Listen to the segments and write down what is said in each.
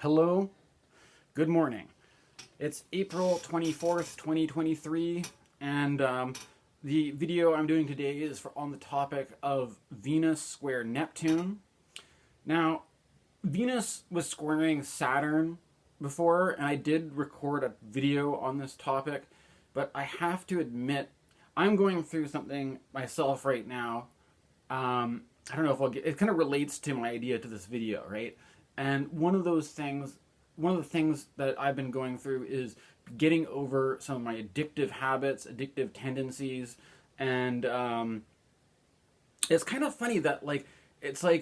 Hello, good morning. It's April 24th, 2023, and the video I'm doing today is on the topic of Venus square Neptune. Now, Venus was squaring Saturn before, and I did record a video on this topic, but I have to admit, I'm going through something myself right now. I don't know if I'll get it. Kind of relates to my idea to this video, right? And one of the things that I've been going through is getting over some of my addictive habits, addictive tendencies, and it's kind of funny that there's a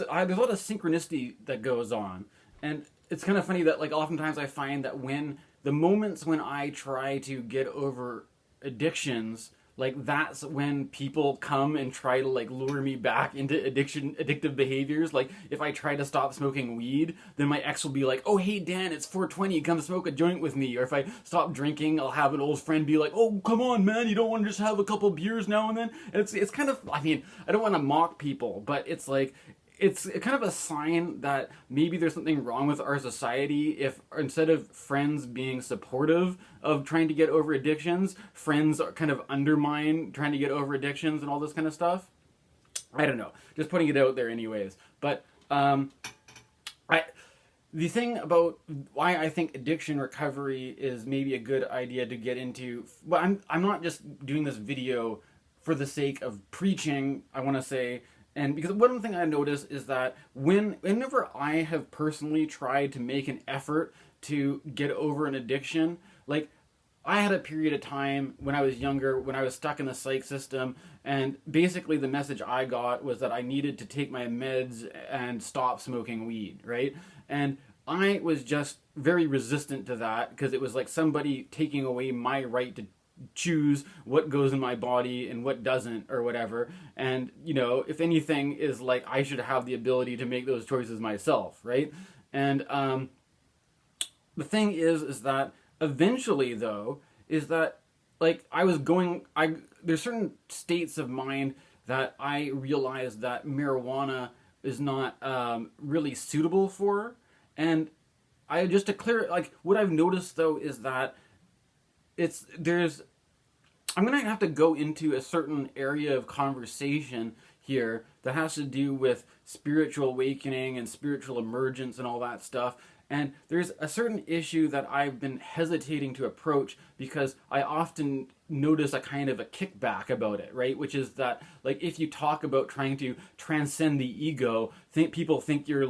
lot of synchronicity that goes on, and it's kind of funny that oftentimes I find that when the moments when I try to get over addictions, that's when people come and try to lure me back into addictive behaviors. Like if I try to stop smoking weed, then my ex will be like, "Oh hey Dan, it's 4:20, come smoke a joint with me." Or if I stop drinking, I'll have an old friend be like, "Oh come on man, you don't want to just have a couple beers now and then?" And it's kind of, I mean, I don't want to mock people, but it's kind of a sign that maybe there's something wrong with our society if instead of friends being supportive of trying to get over addictions, friends are kind of undermine trying to get over addictions and all this kind of stuff. I don't know. Just putting it out there anyways. But the thing about why I think addiction recovery is maybe a good idea to get into, well, I'm not just doing this video for the sake of preaching, I want to say. And because one thing I notice is that whenever I have personally tried to make an effort to get over an addiction, I had a period of time when I was younger, when I was stuck in the psych system, and basically the message I got was that I needed to take my meds and stop smoking weed, right? And I was just very resistant to that because it was like somebody taking away my right to choose what goes in my body and what doesn't or whatever. And if anything is I should have the ability to make those choices myself, right? And the thing is that eventually though is that there's certain states of mind that I realized that marijuana is not really suitable for. And I just to clear, what I've noticed though is that I'm going to have to go into a certain area of conversation here that has to do with spiritual awakening and spiritual emergence and all that stuff. And there's a certain issue that I've been hesitating to approach because I often notice a kind of a kickback about it, right? Which is that, if you talk about trying to transcend the ego, people think you're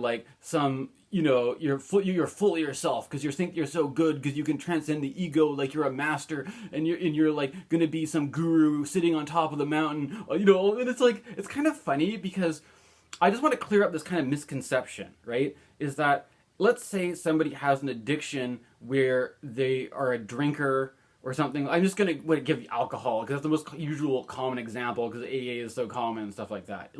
you're full of yourself because you think you're so good because you can transcend the ego, like you're a master and you're gonna be some guru sitting on top of the mountain, and it's kind of funny because I just want to clear up this kind of misconception, right? Is that, let's say somebody has an addiction where they are a drinker or something. I'm just going to give alcohol because that's the most usual common example because AA is so common and stuff like that.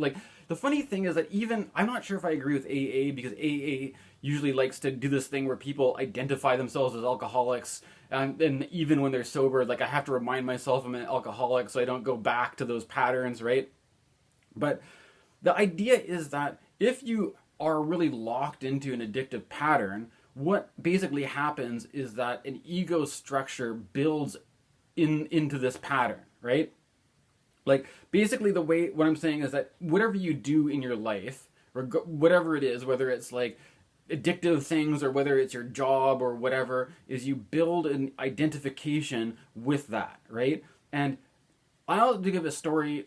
The funny thing is that I'm not sure if I agree with AA because AA usually likes to do this thing where people identify themselves as alcoholics, and even when they're sober, I have to remind myself I'm an alcoholic so I don't go back to those patterns, right? But the idea is that if you are really locked into an addictive pattern, what basically happens is that an ego structure builds into this pattern, right? Basically what I'm saying is that whatever you do in your life, or whatever it is, whether it's addictive things or whether it's your job or whatever, is you build an identification with that, right? And I'll give a story,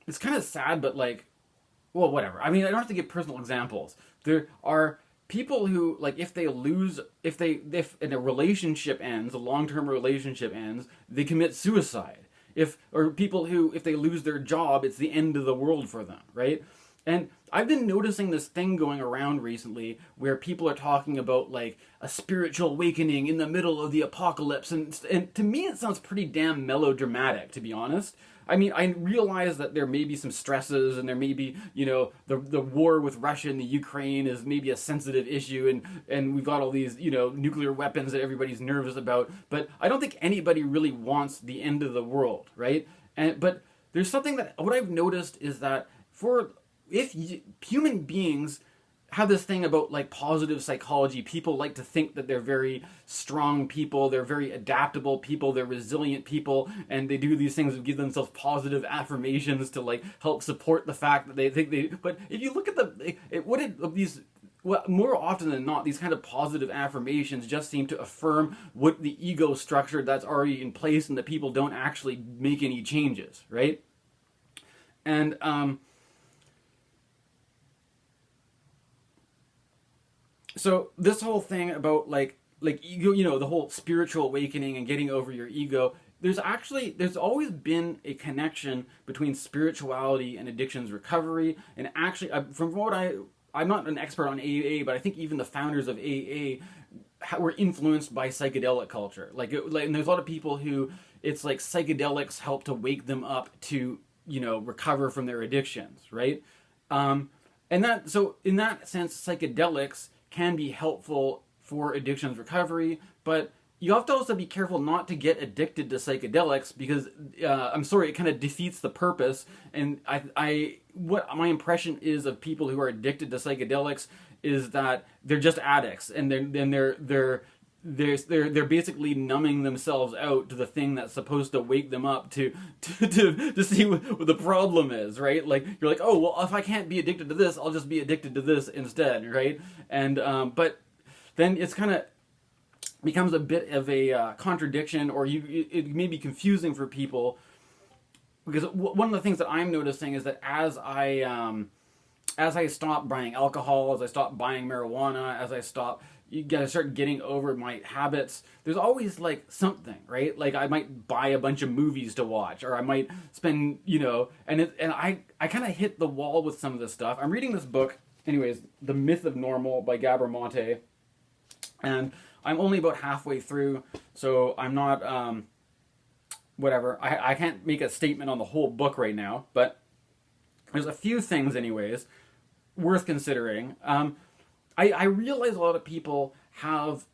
it's kind of sad, but well, whatever. I mean, I don't have to give personal examples. There are people who, if a relationship ends, a long-term relationship ends, they commit suicide. Or people who, if they lose their job, it's the end of the world for them, right? And I've been noticing this thing going around recently where people are talking about a spiritual awakening in the middle of the apocalypse, and to me it sounds pretty damn melodramatic, to be honest. I mean, I realize that there may be some stresses and there may be, the war with Russia and the Ukraine is maybe a sensitive issue, and we've got all these, nuclear weapons that everybody's nervous about, but I don't think anybody really wants the end of the world, right? But there's something that, what I've noticed is that if human beings have this thing about like positive psychology. People like to think that they're very strong people, they're very adaptable people, they're resilient people, and they do these things and give themselves positive affirmations to like help support the fact that they think they. But if you look at more often than not, these kind of positive affirmations just seem to affirm what the ego structure that's already in place, and that people don't actually make any changes, right? And so this whole thing about like ego, the whole spiritual awakening and getting over your ego, there's always been a connection between spirituality and addictions recovery. And actually, from what I'm not an expert on AA, but I think even the founders of AA were influenced by psychedelic culture. And there's a lot of people who it's like psychedelics help to wake them up to recover from their addictions, right? And that, so in that sense, psychedelics can be helpful for addictions recovery, but you have to also be careful not to get addicted to psychedelics, because I'm sorry, it kind of defeats the purpose. And what my impression is of people who are addicted to psychedelics is that they're just addicts, and they're basically numbing themselves out to the thing that's supposed to wake them up to see what the problem is, right? Like, you're like, oh, well, if I can't be addicted to this, I'll just be addicted to this instead, right? And but then it's kind of becomes a bit of a contradiction, or it may be confusing for people, because one of the things that I'm noticing is that as I stop buying alcohol, as I stop buying marijuana, as I start getting over my habits, there's always like something, right? Like I might buy a bunch of movies to watch, or I might spend, and I kind of hit the wall with some of this stuff. I'm reading this book, anyways, The Myth of Normal by Gabor Mate, and I'm only about halfway through, so I'm not, whatever. I can't make a statement on the whole book right now, but there's a few things, anyways, worth considering. I realize a lot of people have.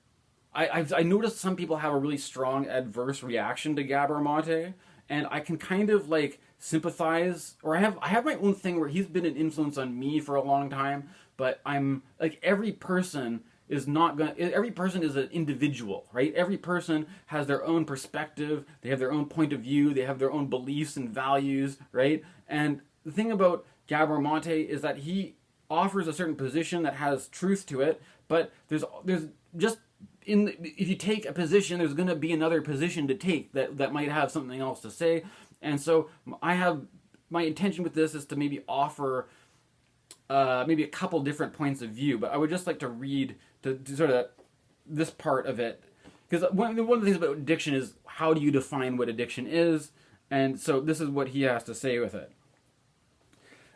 I noticed some people have a really strong adverse reaction to Gabor Mate, and I can kind of like sympathize, or I have my own thing where he's been an influence on me for a long time, but I'm like, every person is an individual, right? Every person has their own perspective, they have their own point of view, they have their own beliefs and values, right? And the thing about Gabor Mate is that he offers a certain position that has truth to it, but there's just if you take a position, there's going to be another position to take that might have something else to say. And so my intention with this is to maybe offer maybe a couple different points of view, but I would just like to read to sort of this part of it, because one of the things about addiction is, how do you define what addiction is? And so this is what he has to say with it.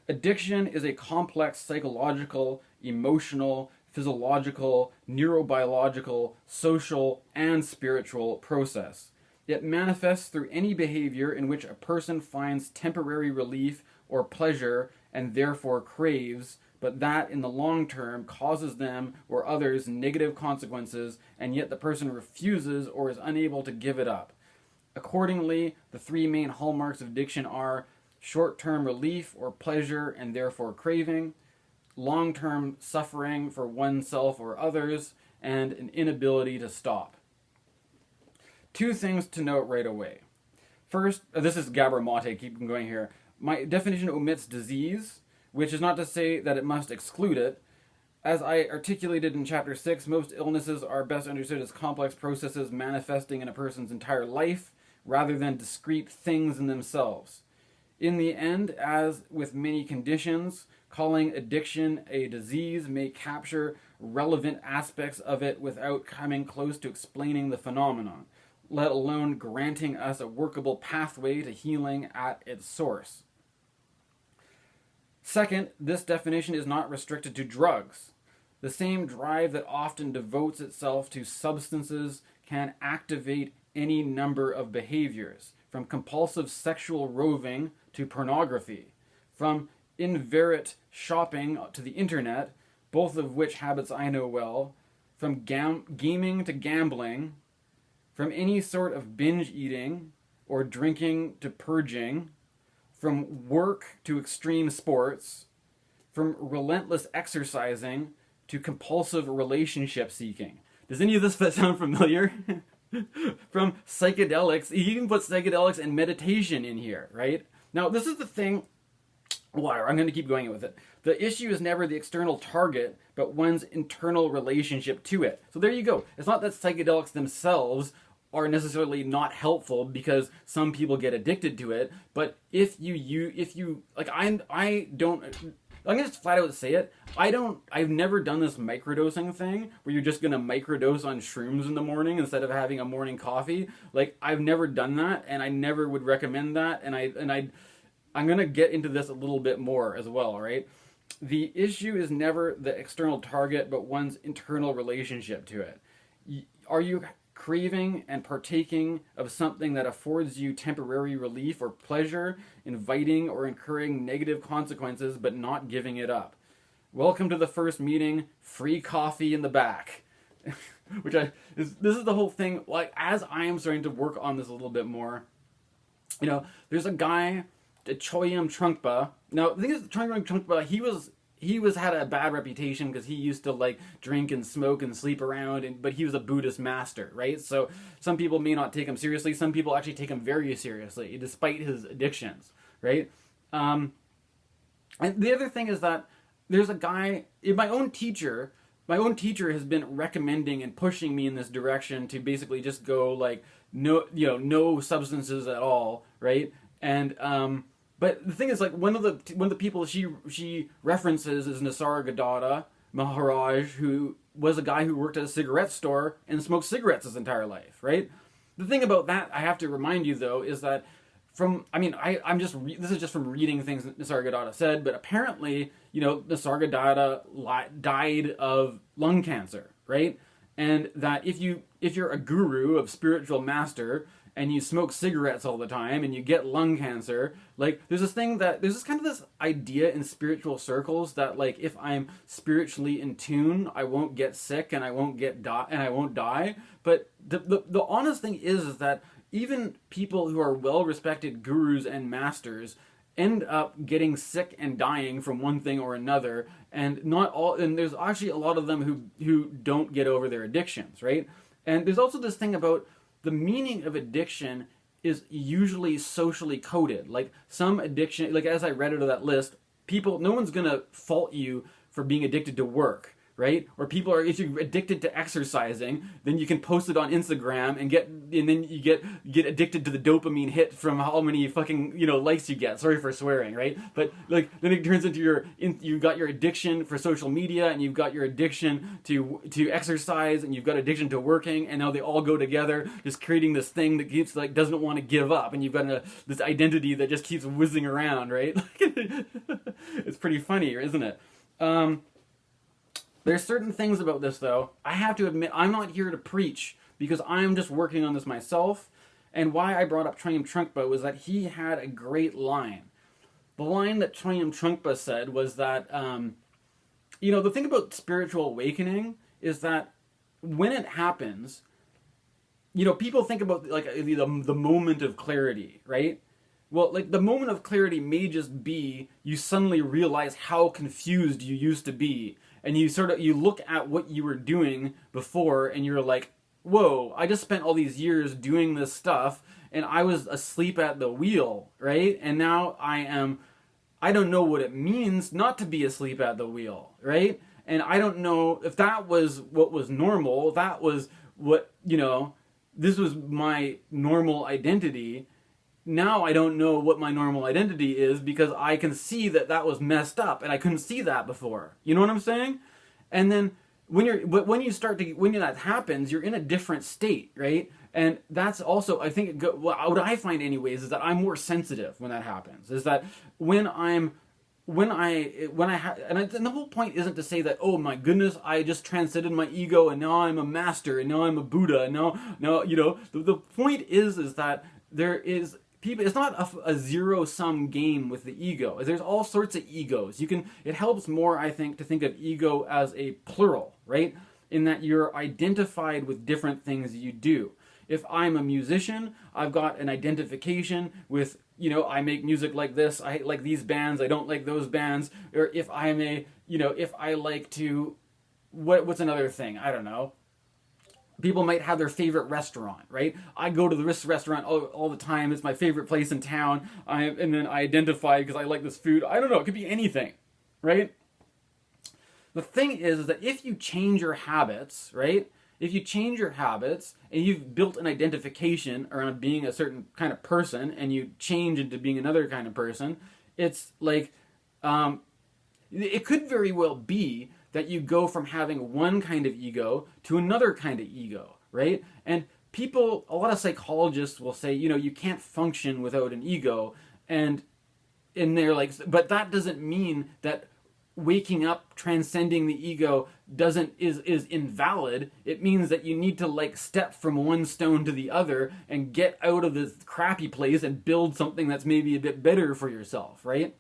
Addiction is a complex psychological, emotional, physiological, neurobiological, social, and spiritual process. It manifests through any behavior in which a person finds temporary relief or pleasure and therefore craves, but that in the long term causes them or others negative consequences, and yet the person refuses or is unable to give it up. Accordingly, the three main hallmarks of addiction are short-term relief or pleasure and therefore craving, long-term suffering for oneself or others, and an inability to stop. Two things to note right away. First, this is Gabor Mate, keep going here. My definition omits disease, which is not to say that it must exclude it. As I articulated in Chapter 6, most illnesses are best understood as complex processes manifesting in a person's entire life, rather than discrete things in themselves. In the end, as with many conditions, calling addiction a disease may capture relevant aspects of it without coming close to explaining the phenomenon, let alone granting us a workable pathway to healing at its source. Second, this definition is not restricted to drugs. The same drive that often devotes itself to substances can activate any number of behaviors, from compulsive sexual roving to pornography, from inveterate shopping to the internet, both of which habits I know well, from gaming to gambling, from any sort of binge eating or drinking to purging, from work to extreme sports, from relentless exercising to compulsive relationship seeking. Does any of this sound familiar? From psychedelics, he even puts psychedelics and meditation in here, right? Now, this is the thing. Whatever, I'm going to keep going with it. The issue is never the external target, but one's internal relationship to it. So there you go. It's not that psychedelics themselves are necessarily not helpful because some people get addicted to it, but if you like, I don't. I'm gonna just flat out say it. I've never done this microdosing thing where you're just gonna microdose on shrooms in the morning instead of having a morning coffee. Like, I've never done that, and I never would recommend that. I'm gonna get into this a little bit more as well. Right? The issue is never the external target, but one's internal relationship to it. Are you craving and partaking of something that affords you temporary relief or pleasure, inviting or incurring negative consequences, but not giving it up? Welcome to the first meeting, free coffee in the back. This is the whole thing. Like, as I am starting to work on this a little bit more, there's a guy, Chogyam Trungpa. Now, the thing is, Chogyam Trungpa, he had a bad reputation because he used to like drink and smoke and sleep around, but he was a Buddhist master, right? So some people may not take him seriously. Some people actually take him very seriously, despite his addictions, right? And the other thing is that there's a guy, my own teacher has been recommending and pushing me in this direction to basically just go like no substances at all, right? And but the thing is, like, one of the people she references is Nisargadatta Maharaj, who was a guy who worked at a cigarette store and smoked cigarettes his entire life, right? The thing about that, I have to remind you though, is that this is just from reading things that Nisargadatta said, but apparently, Nisargadatta died of lung cancer, right? And that if you're a guru of spiritual master, and you smoke cigarettes all the time and you get lung cancer, like, there's this kind of this idea in spiritual circles that, like, if I'm spiritually in tune, I won't get sick and I won't die. But the honest thing is that even people who are well-respected gurus and masters end up getting sick and dying from one thing or another, and there's actually a lot of them who don't get over their addictions, right? And there's also this thing about the meaning of addiction is usually socially coded. Like, some addiction, like, as I read out of that list, no one's gonna fault you for being addicted to work, right? Or if you're addicted to exercising, then you can post it on Instagram and then you get addicted to the dopamine hit from how many fucking likes you get. Sorry for swearing, right? But like, then it turns into you've got your addiction for social media, and you've got your addiction to exercise, and you've got addiction to working, and now they all go together, just creating this thing that keeps, like, doesn't want to give up, and you've got this identity that just keeps whizzing around, right? It's pretty funny, isn't it? There's certain things about this, though. I have to admit, I'm not here to preach, because I'm just working on this myself. And why I brought up Chogyam Trungpa was that he had a great line. The line that Chogyam Trungpa said was that, the thing about spiritual awakening is that when it happens, people think about, like, the moment of clarity, right? Well, like, the moment of clarity may just be you suddenly realize how confused you used to be. And you look at what you were doing before, and you're like, whoa, I just spent all these years doing this stuff, and I was asleep at the wheel, right? And now I don't know what it means not to be asleep at the wheel, right? And I don't know if that was what was normal, that was what, this was my normal identity. Now I don't know what my normal identity is, because I can see that was messed up, and I couldn't see that before. You know what I'm saying? And then when that happens, you're in a different state, right? And that's also, I think, what I find anyways, is that I'm more sensitive when that happens. Is that and the whole point isn't to say that, oh my goodness, I just transcended my ego and now I'm a master and now I'm a Buddha and now the point is that there is people. It's not a zero-sum game with the ego. There's all sorts of egos. It helps more, I think, to think of ego as a plural, right? In that you're identified with different things you do. If I'm a musician, I've got an identification with, I make music like this, I like these bands, I don't like those bands. Or if I'm if I like to, what's another thing? I don't know. People might have their favorite restaurant, right? I go to this restaurant all the time. It's my favorite place in town. And then I identify because I like this food. I don't know. It could be anything, right? The thing is that if you change your habits, right? If you change your habits and you've built an identification around being a certain kind of person and you change into being another kind of person, it's like, it could very well be that you go from having one kind of ego to another kind of ego, right? And people, a lot of psychologists will say, you can't function without an ego, and they're like, but that doesn't mean that waking up, transcending the ego is invalid. It means that you need to like step from one stone to the other and get out of this crappy place and build something that's maybe a bit better for yourself, right?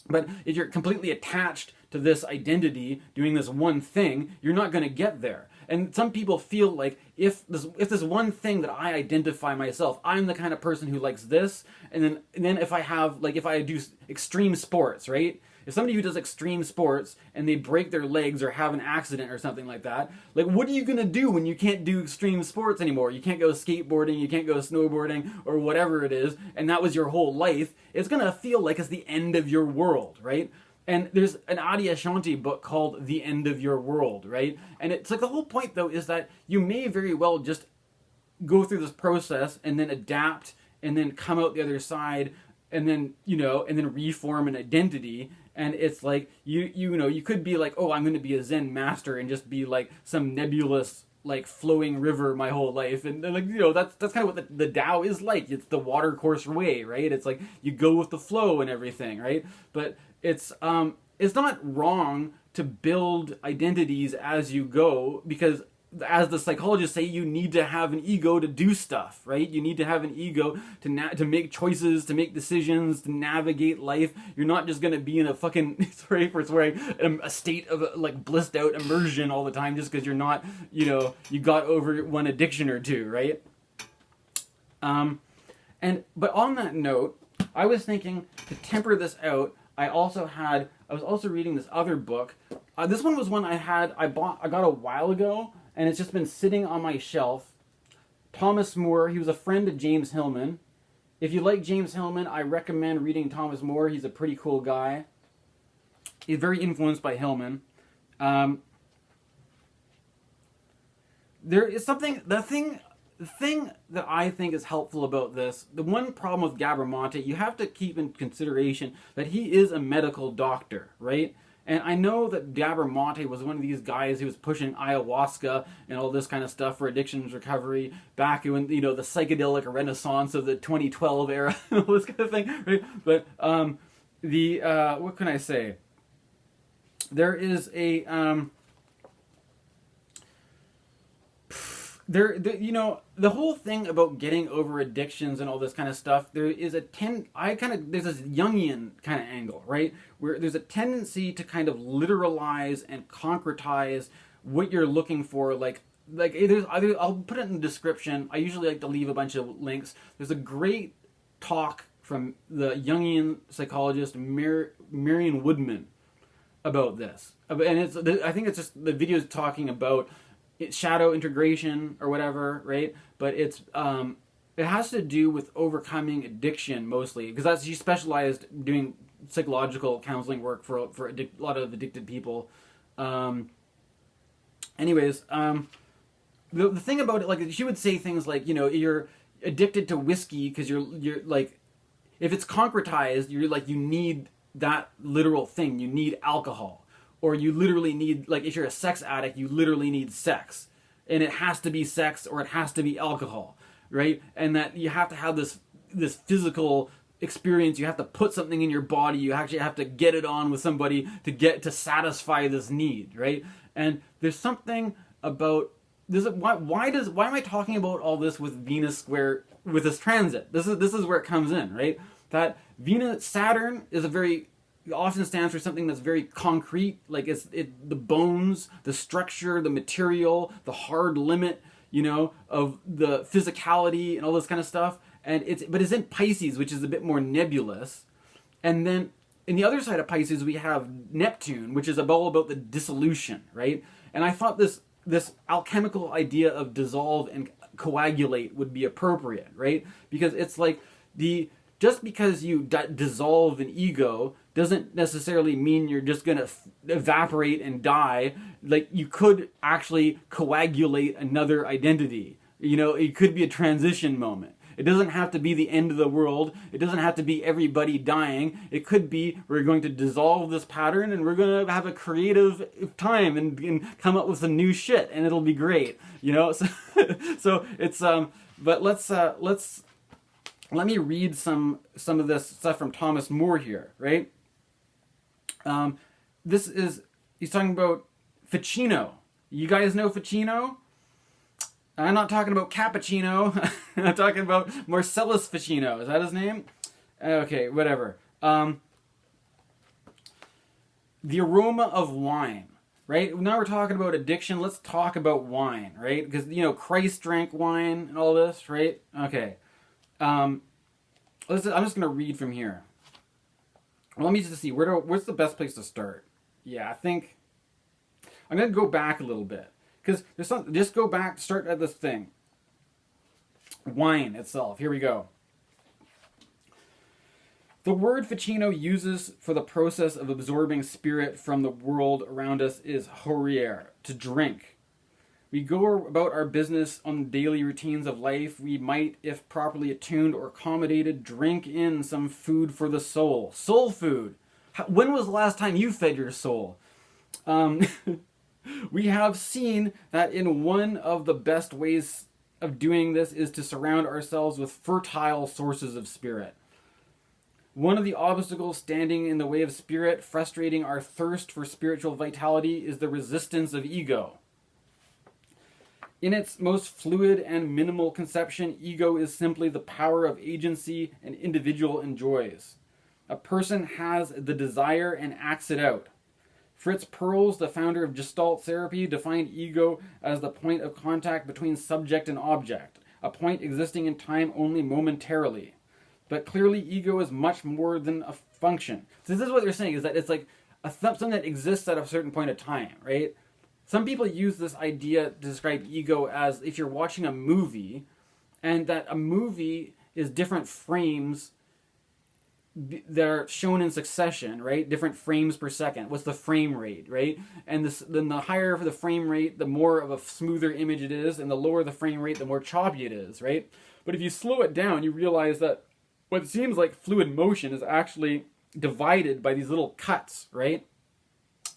But if you're completely attached to this identity, doing this one thing, you're not going to get there. And some people feel like if this one thing that I identify myself, I'm the kind of person who likes this, and then if I do extreme sports, right? If somebody who does extreme sports and they break their legs or have an accident or something like that, like what are you going to do when you can't do extreme sports anymore? You can't go skateboarding, you can't go snowboarding or whatever it is, and that was your whole life. It's going to feel like it's the end of your world, right? And there's an Adyashanti book called The End of Your World, right? And it's like the whole point though is that you may very well just go through this process and then adapt and then come out the other side and then, and then reform an identity. And it's like, you could be like, oh, I'm going to be a Zen master and just be like some nebulous, like flowing river my whole life. And like, that's kind of what the Tao is like. It's the watercourse way, right? It's like you go with the flow and everything, right? But it's not wrong to build identities as you go, because as the psychologists say, you need to have an ego to do stuff, right? You need to have an ego to make choices, to make decisions, to navigate life. You're not just going to be in a fucking, sorry for swearing, a state of like blissed out immersion all the time just because you're not, you got over one addiction or two, right? But on that note, I was thinking to temper this out, I was also reading this other book. This one was one I got a while ago, and it's just been sitting on my shelf. Thomas More, he was a friend of James Hillman. If you like James Hillman, I recommend reading Thomas More. He's a pretty cool guy. He's very influenced by Hillman. There is something, the thing that I think is helpful about this, the one problem with Gabor Mate, you have to keep in consideration that he is a medical doctor, right? And I know that Gabor Mate was one of these guys who was pushing ayahuasca and all this kind of stuff for addictions recovery back when, the psychedelic renaissance of the 2012 era, all this kind of thing, right? But what can I say? There is a the whole thing about getting over addictions and all this kind of stuff, there is there's this Jungian kind of angle, right? Where there's a tendency to kind of literalize and concretize what you're looking for. I'll put it in the description. I usually like to leave a bunch of links. There's a great talk from the Jungian psychologist Marion Woodman about this. And I think it's just the video's talking about shadow integration or whatever, right? But it has to do with overcoming addiction mostly, because she specialized doing psychological counseling work for a lot of addicted people. The thing about it, like she would say things like, you're addicted to whiskey because you're like, if it's concretized, you're like, you need that literal thing, you need alcohol. Or you literally need, like, if you're a sex addict, you literally need sex. And it has to be sex or it has to be alcohol, right? And that you have to have this physical experience. You have to put something in your body. You actually have to get it on with somebody to satisfy this need, right? And there's something about this. Why am I talking about all this with Venus square, with this transit? This is where it comes in, right? That Saturn is often stands for something that's very concrete, like the bones, the structure, the material, the hard limit. of the physicality and all this kind of stuff. But it's in Pisces, which is a bit more nebulous. And then in the other side of Pisces, we have Neptune, which is all about the dissolution, right? And I thought this alchemical idea of dissolve and coagulate would be appropriate, right? Because it's like just because you dissolve an ego doesn't necessarily mean you're just going to evaporate and die. Like, you could actually coagulate another identity. It could be a transition moment. It doesn't have to be the end of the world. It doesn't have to be everybody dying. It could be we're going to dissolve this pattern and we're going to have a creative time and come up with some new shit, and it'll be great. So it's but let me read some of this stuff from Thomas More here, right? He's talking about Ficino. You guys know Ficino? I'm not talking about cappuccino. I'm talking about Marcellus Ficino. Is that his name? Okay, whatever. The aroma of wine, right? Now we're talking about addiction. Let's talk about wine, right? Because, Christ drank wine and all this, right? Okay. I'm just going to read from here. Well, let me just see. Where's the best place to start? Yeah, I think I'm going to go back a little bit. Because just go back, start at this thing. Wine itself. Here we go. The word Ficino uses for the process of absorbing spirit from the world around us is horier, to drink. We go about our business on the daily routines of life. We might, if properly attuned or accommodated, drink in some food for the soul. Soul food. When was the last time you fed your soul? We have seen that in one of the best ways of doing this is to surround ourselves with fertile sources of spirit. One of the obstacles standing in the way of spirit, frustrating our thirst for spiritual vitality, is the resistance of ego. In its most fluid and minimal conception, ego is simply the power of agency an individual enjoys. A person has the desire and acts it out. Fritz Perls, the founder of Gestalt therapy, defined ego as the point of contact between subject and object, a point existing in time only momentarily. But clearly ego is much more than a function. So this is what they're saying, is that it's like something that exists at a certain point of time, right? Some people use this idea to describe ego as if you're watching a movie, and that a movie is different frames that are shown in succession, right? Different frames per second. What's the frame rate, right? And then the higher the frame rate, the more of a smoother image it is, and the lower the frame rate, the more choppy it is, right? But if you slow it down, you realize that what seems like fluid motion is actually divided by these little cuts, right?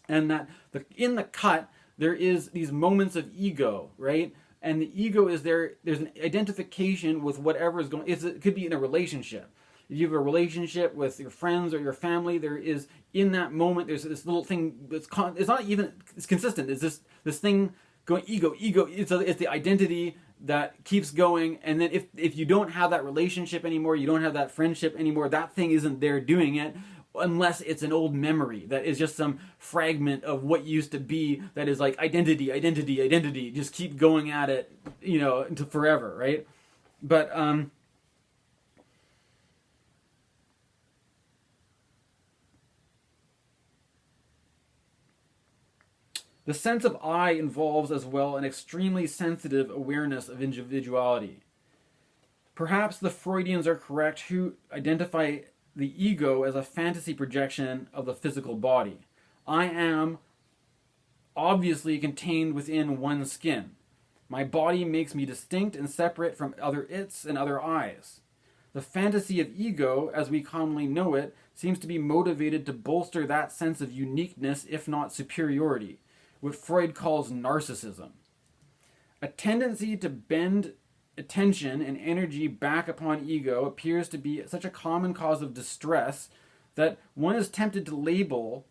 And that in the cut, there is these moments of ego, right? And the ego is there's an identification with whatever is going. It could be in a relationship. If you have a relationship with your friends or your family, there is, in that moment, there's this little thing it's not even, it's consistent. It's this thing going, ego. It's the identity that keeps going. And then if you don't have that relationship anymore, you don't have that friendship anymore, that thing isn't there doing it, unless it's an old memory that is just some fragment of what used to be, that is like identity. Just keep going at it, until forever, right? But, the sense of I involves as well an extremely sensitive awareness of individuality. Perhaps the Freudians are correct who identify the ego as a fantasy projection of the physical body. I am obviously contained within one skin. My body makes me distinct and separate from other its and other I's. The fantasy of ego, as we commonly know it, seems to be motivated to bolster that sense of uniqueness, if not superiority, what Freud calls narcissism. A tendency to bend attention and energy back upon ego appears to be such a common cause of distress that one is tempted to label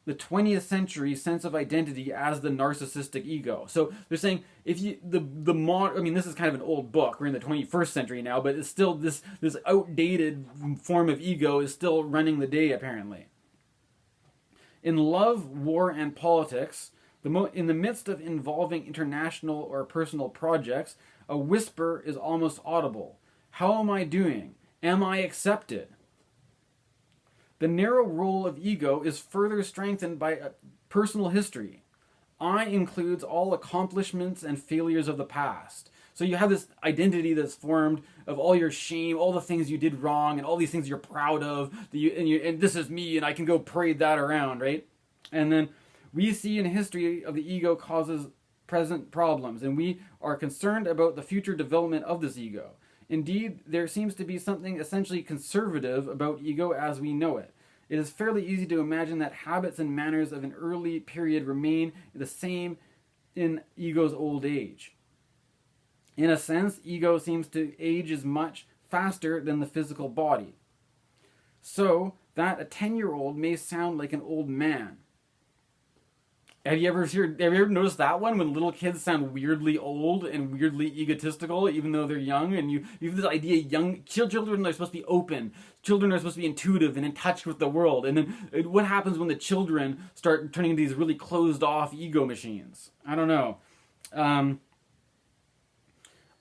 the 20th century sense of identity as the narcissistic ego. So they're saying, if you this is kind of an old book. We're in the 21st century now, but it's still this outdated form of ego is still running the day, apparently. In Love, War, and Politics, In the midst of involving international or personal projects, a whisper is almost audible. How am I doing? Am I accepted? The narrow role of ego is further strengthened by personal history. I includes all accomplishments and failures of the past. So you have this identity that's formed of all your shame, all the things you did wrong, and all these things you're proud of, and this is me, and I can go parade that around, right? And then we see in history of the ego causes present problems, and we are concerned about the future development of this ego. Indeed, there seems to be something essentially conservative about ego as we know it. It is fairly easy to imagine that habits and manners of an early period remain the same in ego's old age. In a sense, ego seems to age as much faster than the physical body. So that a 10-year-old may sound like an old man. Have you ever noticed that one, when little kids sound weirdly old and weirdly egotistical, even though they're young? And you have this idea, young children are supposed to be open. Children are supposed to be intuitive and in touch with the world. And then what happens when the children start turning into these really closed-off ego machines? I don't know.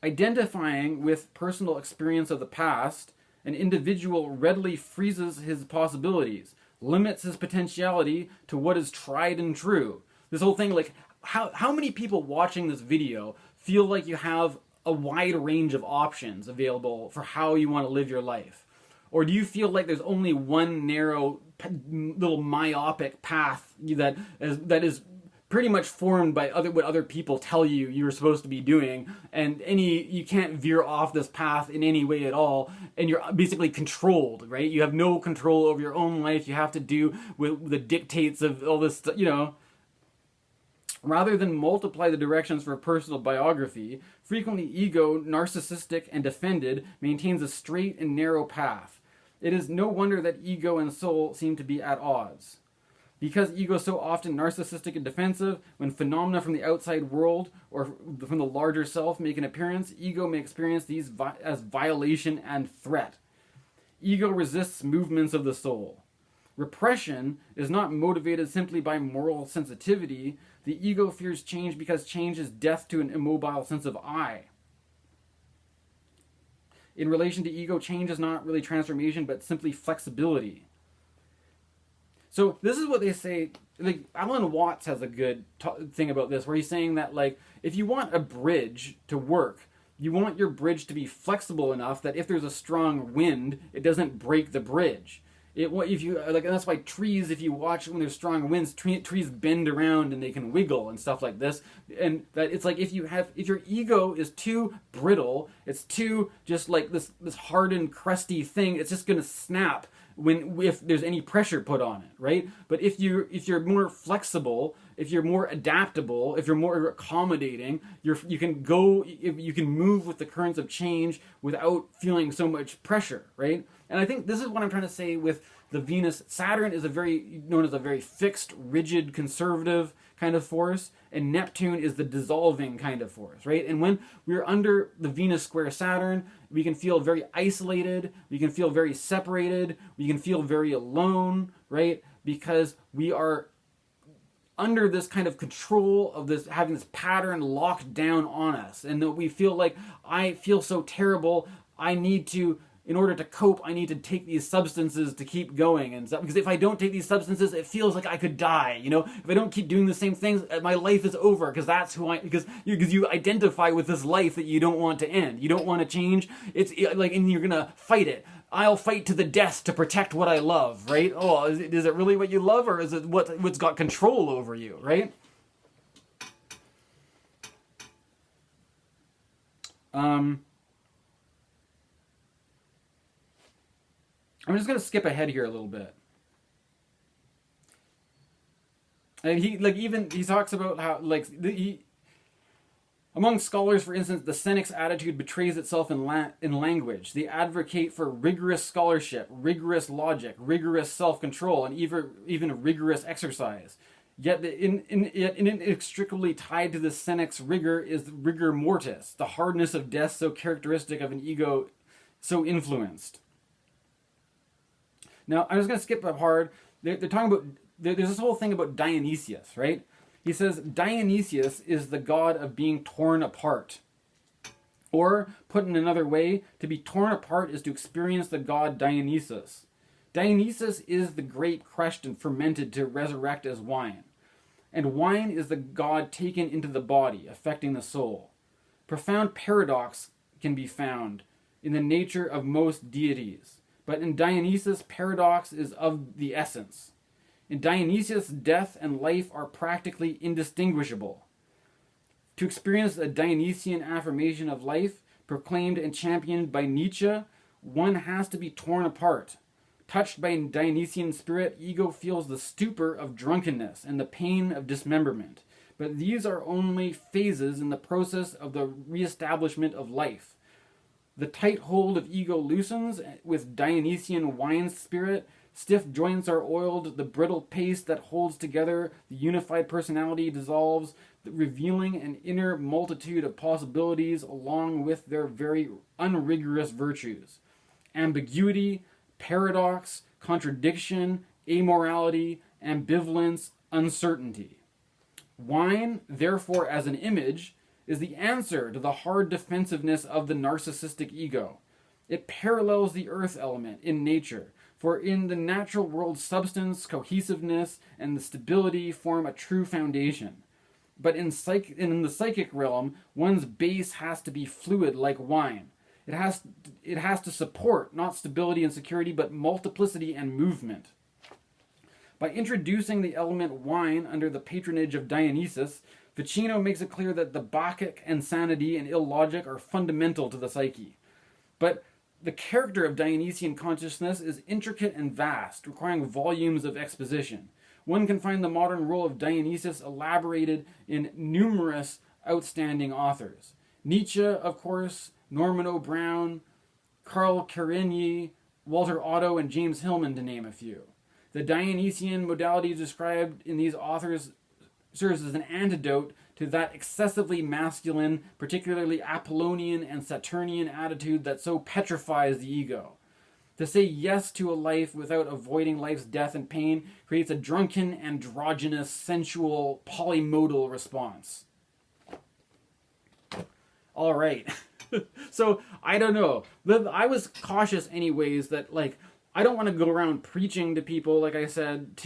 Identifying with personal experience of the past, an individual readily freezes his possibilities, limits his potentiality to what is tried and true. This whole thing, like, how many people watching this video feel like you have a wide range of options available for how you want to live your life? Or do you feel like there's only one narrow, little myopic path that is pretty much formed by what other people tell you you're supposed to be doing, and you can't veer off this path in any way at all, and you're basically controlled, right? You have no control over your own life. You have to do with the dictates of all this, Rather than multiply the directions for personal biography, frequently ego, narcissistic and defended, maintains a straight and narrow path. It is no wonder that ego and soul seem to be at odds. Because ego is so often narcissistic and defensive, when phenomena from the outside world or from the larger self make an appearance, ego may experience these as violation and threat. Ego resists movements of the soul. Repression is not motivated simply by moral sensitivity. The ego fears change because change is death to an immobile sense of I. In relation to ego, change is not really transformation, but simply flexibility. So this is what they say. Like, Alan Watts has a good thing about this, where he's saying that, like, if you want a bridge to work, you want your bridge to be flexible enough that if there's a strong wind, it doesn't break the bridge. And that's why trees, if you watch when there's strong winds, trees bend around and they can wiggle and stuff like this. And that it's like if your ego is too brittle, it's too just like this hardened, crusty thing, it's just gonna snap if there's any pressure put on it, right? But if you're more flexible, if you're more adaptable, if you're more accommodating, you can move with the currents of change without feeling so much pressure, right? And I think this is what I'm trying to say with the Venus. Saturn is known as a very fixed, rigid, conservative kind of force, and Neptune is the dissolving kind of force, right? And when we're under the Venus square Saturn, we can feel very isolated, we can feel very separated, we can feel very alone, right? Because we are under this kind of control of this, having this pattern locked down on us, and that we feel like, I feel so terrible, in order to cope, I need to take these substances to keep going, and stuff. Because if I don't take these substances, it feels like I could die. If I don't keep doing the same things, my life is over. Because because you identify with this life that you don't want to end. You don't want to change. It's like, and you're gonna fight it. I'll fight to the death to protect what I love. Right? Oh, is it really what you love, or is it what's got control over you? Right? I'm just going to skip ahead here a little bit. And he talks about how, among scholars, for instance, the Senex attitude betrays itself in language. They advocate for rigorous scholarship, rigorous logic, rigorous self-control, and even rigorous exercise. Yet inextricably tied to the Senex rigor is the rigor mortis, the hardness of death so characteristic of an ego so influenced. Now, I'm just going to skip up hard. They're talking about, there's this whole thing about Dionysius, right? He says, Dionysius is the god of being torn apart. Or, put in another way, to be torn apart is to experience the god Dionysus. Dionysus is the grape crushed and fermented to resurrect as wine. And wine is the god taken into the body, affecting the soul. Profound paradox can be found in the nature of most deities. But in Dionysus, paradox is of the essence. In Dionysius, death and life are practically indistinguishable. To experience a Dionysian affirmation of life, proclaimed and championed by Nietzsche, one has to be torn apart. Touched by Dionysian spirit, ego feels the stupor of drunkenness and the pain of dismemberment. But these are only phases in the process of the reestablishment of life. The tight hold of ego loosens with Dionysian wine spirit. Stiff joints are oiled. The brittle paste that holds together the unified personality dissolves, revealing an inner multitude of possibilities along with their very unrigorous virtues. Ambiguity, paradox, contradiction, amorality, ambivalence, uncertainty. Wine, therefore, as an image, is the answer to the hard defensiveness of the narcissistic ego. It parallels the earth element in nature, for in the natural world substance, cohesiveness, and the stability form a true foundation. But in the psychic realm, one's base has to be fluid like wine. It has to support not stability and security, but multiplicity and movement. By introducing the element wine under the patronage of Dionysus, Ficino makes it clear that the Bacchic insanity and illogic are fundamental to the psyche. But the character of Dionysian consciousness is intricate and vast, requiring volumes of exposition. One can find the modern role of Dionysus elaborated in numerous outstanding authors. Nietzsche, of course, Norman O. Brown, Karl Karenyi, Walter Otto, and James Hillman, to name a few. The Dionysian modality described in these authors serves as an antidote to that excessively masculine, particularly Apollonian and Saturnian attitude that so petrifies the ego. To say yes to a life without avoiding life's death and pain creates a drunken, androgynous, sensual, polymodal response. All right. So, I don't know. I was cautious anyways that, I don't want to go around preaching to people, like I said,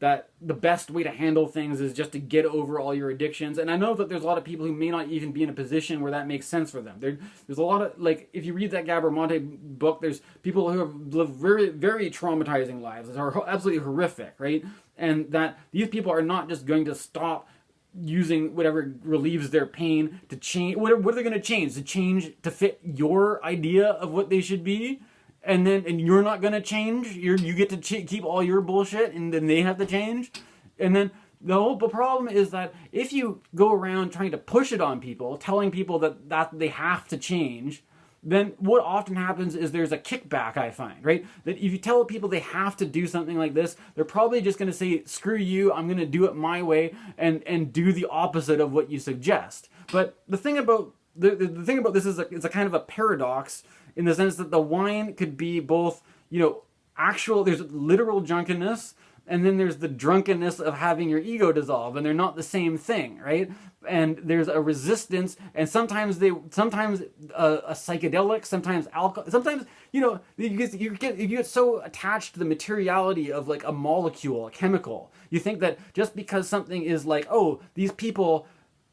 that the best way to handle things is just to get over all your addictions. And I know that there's a lot of people who may not even be in a position where that makes sense for them. There's a lot of, if you read that Gabor book, there's people who have lived very, very traumatizing lives that are absolutely horrific, right? And that these people are not just going to stop using whatever relieves their pain to change. What are they going to change? To change to fit your idea of what they should be? And you're not going to change? You get to keep all your bullshit, and then they have to change? And then the whole problem is that if you go around trying to push it on people, telling people that they have to change, then what often happens is there's a kickback, I find, right? That if you tell people they have to do something like this, they're probably just going to say, screw you, I'm going to do it my way, and do the opposite of what you suggest. But the thing about this is it's a kind of a paradox, in the sense that the wine could be both, there's literal drunkenness, and then there's the drunkenness of having your ego dissolve, and they're not the same thing, right? And there's a resistance, and sometimes a psychedelic, sometimes alcohol, sometimes, you get so attached to the materiality of a molecule, a chemical. You think that just because something is these people,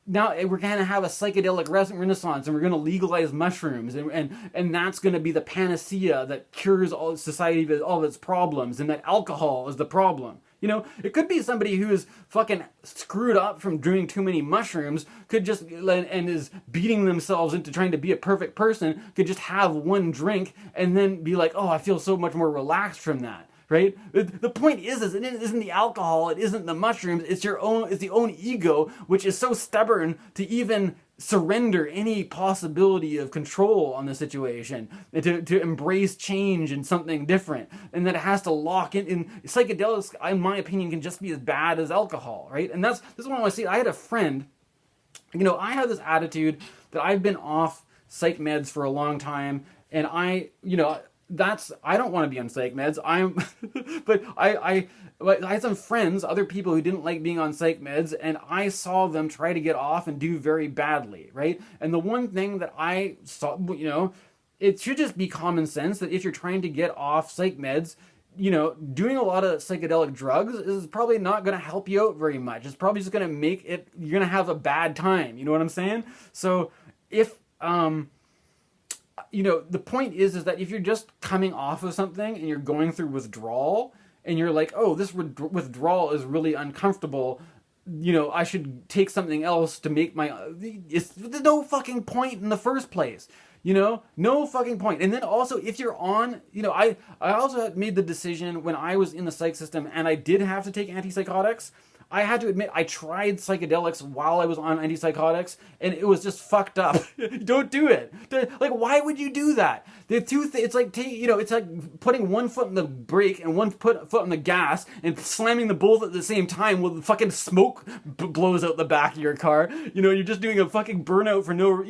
now we're going to have a psychedelic renaissance, and we're going to legalize mushrooms, and that's going to be the panacea that cures all society of all of its problems, and that alcohol is the problem. It could be somebody who is fucking screwed up from doing too many mushrooms, and is beating themselves into trying to be a perfect person, could just have one drink and then be like, oh, I feel so much more relaxed from that. Right? The point is it isn't the alcohol, it isn't the mushrooms, it's the own ego, which is so stubborn to even surrender any possibility of control on the situation, and to embrace change and something different, and that it has to lock in. Psychedelics, in my opinion, can just be as bad as alcohol, right? And this is what I want to see. I had a friend, I have this attitude that I've been off psych meds for a long time, and I don't want to be on psych meds. But I had some friends, other people who didn't like being on psych meds, and I saw them try to get off and do very badly, right? And the one thing that I saw, it should just be common sense that if you're trying to get off psych meds, doing a lot of psychedelic drugs is probably not going to help you out very much. It's probably just going to make it, you're going to have a bad time. You know what I'm saying? So if, the point is that if you're just coming off of something and you're going through withdrawal and you're like, oh, this withdrawal is really uncomfortable, I should take something else to make there's no fucking point in the first place. No fucking point. And then also, if you're on, I also made the decision when I was in the psych system and I did have to take antipsychotics. I had to admit, I tried psychedelics while I was on antipsychotics, and it was just fucked up. Don't do it. Like, why would you do that? It's like it's like putting one foot on the brake and one foot on the gas and slamming the both at the same time while the fucking smoke blows out the back of your car. You're just doing a fucking burnout for no,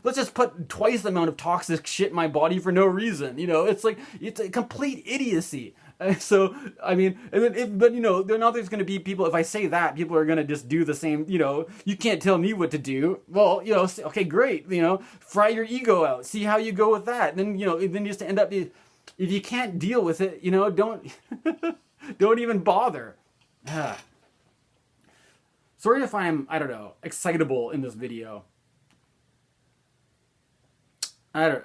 let's just put twice the amount of toxic shit in my body for no reason. It's like, it's a complete idiocy. So, I mean, but now there's going to be people, if I say that, people are going to just do the same, you can't tell me what to do. Well, okay, great, fry your ego out, see how you go with that. And then, then you just end up, if you can't deal with it, don't, don't even bother. Sorry if I'm, I don't know, excitable in this video. I don't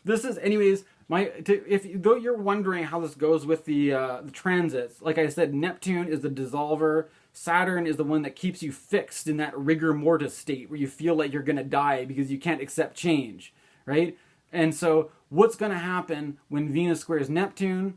This is, anyways, though you're wondering how this goes with the transits, like I said, Neptune is the dissolver. Saturn is the one that keeps you fixed in that rigor mortis state where you feel like you're going to die because you can't accept change, right? And so what's going to happen when Venus squares Neptune?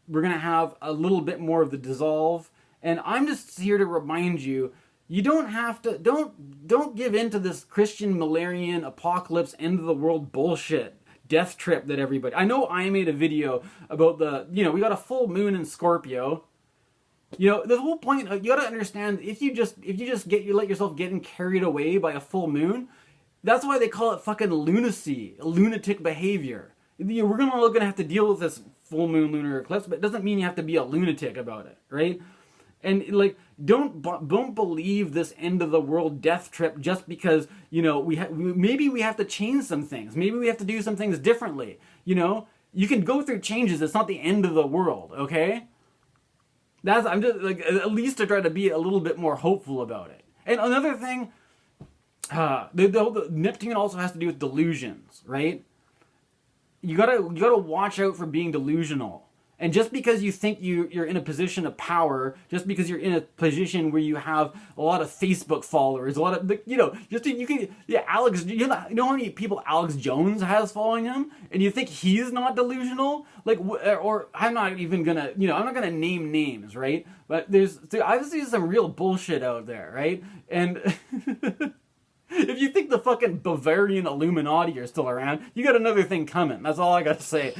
We're going to have a little bit more of the dissolve. And I'm just here to remind you, you don't have to, don't give in to this Christian Millerian apocalypse, end of the world bullshit. Death trip that everybody... I know I made a video about we got a full moon in Scorpio. The whole point, you gotta understand, if you just let yourself getting carried away by a full moon, that's why they call it fucking lunacy, lunatic behavior. We're gonna have to deal with this full moon lunar eclipse, but it doesn't mean you have to be a lunatic about it, right? And don't believe this end of the world death trip just because maybe we have to change some things. Maybe we have to do some things differently. You can go through changes. It's not the end of the world. Okay. I'm just at least to try to be a little bit more hopeful about it. And another thing, the Neptune also has to do with delusions, right? You gotta watch out for being delusional. And just because you think you're in a position of power, just because you're in a position where you have a lot of Facebook followers, a lot of, Alex, how many people Alex Jones has following him? And you think he's not delusional? Or I'm not even gonna, I'm not gonna name names, right? But there's obviously some real bullshit out there, right? And if you think the fucking Bavarian Illuminati are still around, you got another thing coming. That's all I got to say.